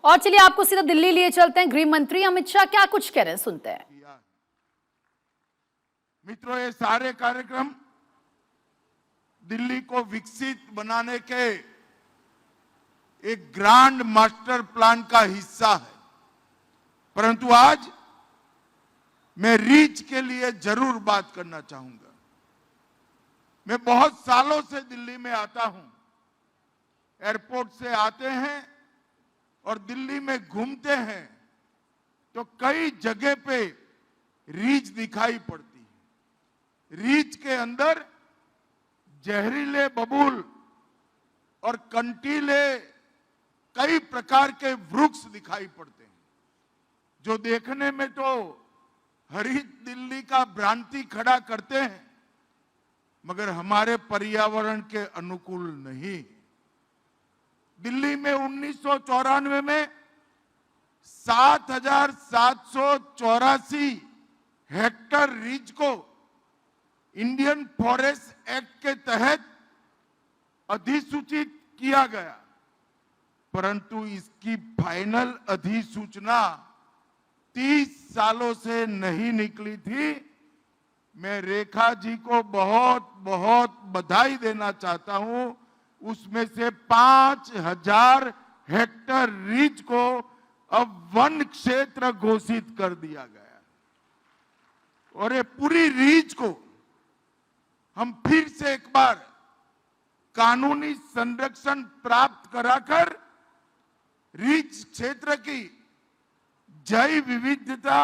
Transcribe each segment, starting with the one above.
और चलिए आपको सीधा दिल्ली लिए चलते हैं। गृह मंत्री अमित शाह क्या कुछ कह रहे हैं, सुनते हैं। मित्रों, ये सारे कार्यक्रम दिल्ली को विकसित बनाने के एक ग्रांड मास्टर प्लान का हिस्सा है। परंतु आज मैं रीच के लिए जरूर बात करना चाहूंगा। मैं बहुत सालों से दिल्ली में आता हूं। एयरपोर्ट से आते हैं और दिल्ली में घूमते हैं तो कई जगह पे रीच दिखाई पड़ती है। रीच के अंदर जहरीले बबूल और कंटीले कई प्रकार के वृक्ष दिखाई पड़ते हैं, जो देखने में तो हरित दिल्ली का भ्रांति खड़ा करते हैं, मगर हमारे पर्यावरण के अनुकूल नहीं। दिल्ली में 1994 में 7,784 हेक्टर रीच को इंडियन फॉरेस्ट एक्ट के तहत अधिसूचित किया गया, परंतु इसकी फाइनल अधिसूचना 30 सालों से नहीं निकली थी। मैं रेखा जी को बहुत बहुत बधाई देना चाहता हूं। उसमें से 5,000 हेक्टर रीच को अब वन क्षेत्र घोषित कर दिया गया और ये पूरी रीच को हम फिर से एक बार कानूनी संरक्षण प्राप्त कराकर रीच क्षेत्र की जैव विविधता,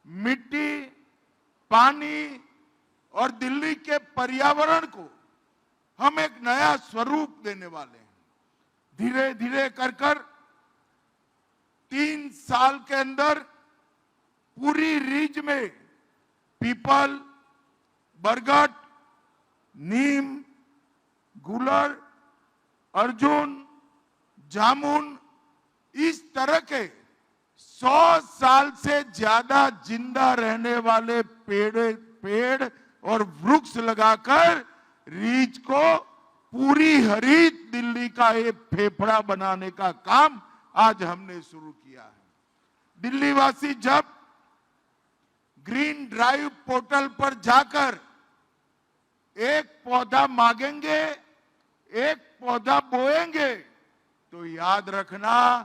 मिट्टी, पानी और दिल्ली के पर्यावरण को हम एक नया स्वरूप देने वाले हैं। धीरे धीरे कर 3 साल के अंदर पूरी रीच में पीपल, बरगद, नीम, गुलर, अर्जुन, जामुन, इस तरह के 100 साल से ज्यादा जिंदा रहने वाले पेड़ और वृक्ष लगाकर रीच को पूरी हरित दिल्ली का एक फेफड़ा बनाने का काम आज हमने शुरू किया है। दिल्ली वासी जब ग्रीन ड्राइव पोर्टल पर जाकर एक पौधा मांगेंगे, एक पौधा बोएंगे, तो याद रखना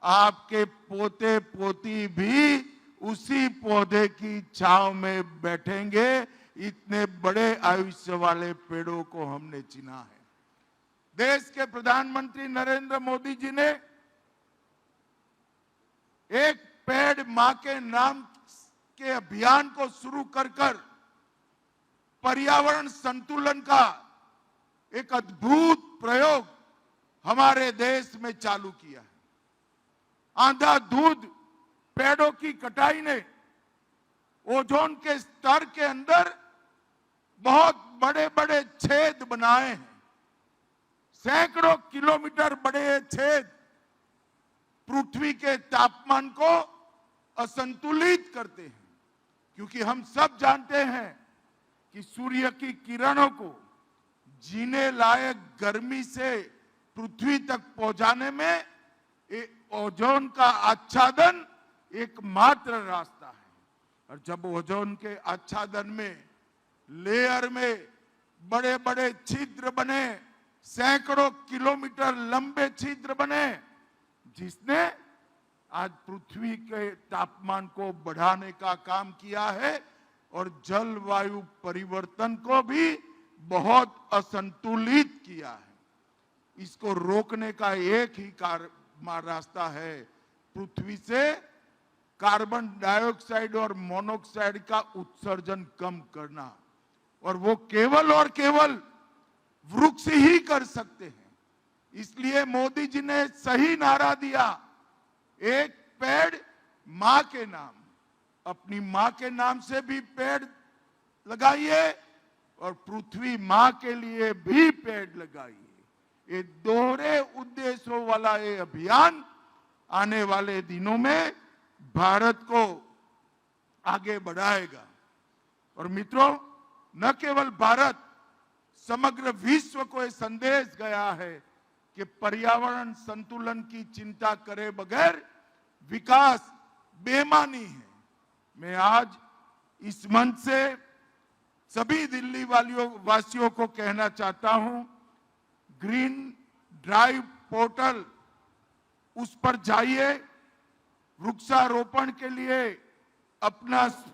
आपके पोते पोती भी उसी पौधे की छांव में बैठेंगे। इतने बड़े आयुष्य वाले पेड़ों को हमने चुना है। देश के प्रधानमंत्री नरेंद्र मोदी जी ने एक पेड़ मां के नाम के अभियान को शुरू कर पर्यावरण संतुलन का एक अद्भुत प्रयोग हमारे देश में चालू किया है। अंधाधुंध पेड़ों की कटाई ने ओजोन के स्तर के अंदर बहुत बड़े बड़े छेद बनाए हैं। सैकड़ों किलोमीटर बड़े छेद पृथ्वी के तापमान को असंतुलित करते हैं, क्योंकि हम सब जानते हैं कि सूर्य की किरणों को जीने लायक गर्मी से पृथ्वी तक पहुंचाने में ओजोन का आच्छादन एकमात्र रास्ता है। और जब ओजोन के आच्छादन में लेयर में बड़े बड़े छिद्र बने, सैकड़ों किलोमीटर लंबे छिद्र बने, जिसने आज पृथ्वी के तापमान को बढ़ाने का काम किया है और जलवायु परिवर्तन को भी बहुत असंतुलित किया है। इसको रोकने का एक ही रास्ता है, पृथ्वी से कार्बन डाइऑक्साइड और मोनोऑक्साइड का उत्सर्जन कम करना, और वो केवल और केवल वृक्ष ही कर सकते हैं। इसलिए मोदी जी ने सही नारा दिया, एक पेड़ मां के नाम। अपनी मां के नाम से भी पेड़ लगाइए और पृथ्वी मां के लिए भी पेड़ लगाइए। ये दोहरे उद्देश्यों वाला ये अभियान आने वाले दिनों में भारत को आगे बढ़ाएगा। और मित्रों, न केवल भारत, समग्र विश्व को ये संदेश गया है कि पर्यावरण संतुलन की चिंता करे बगैर विकास बेईमानी है। मैं आज इस मंच से सभी दिल्ली वासियों को कहना चाहता हूं, ग्रीन ड्राइव पोर्टल उस पर जाइए, वृक्षारोपण के लिए अपना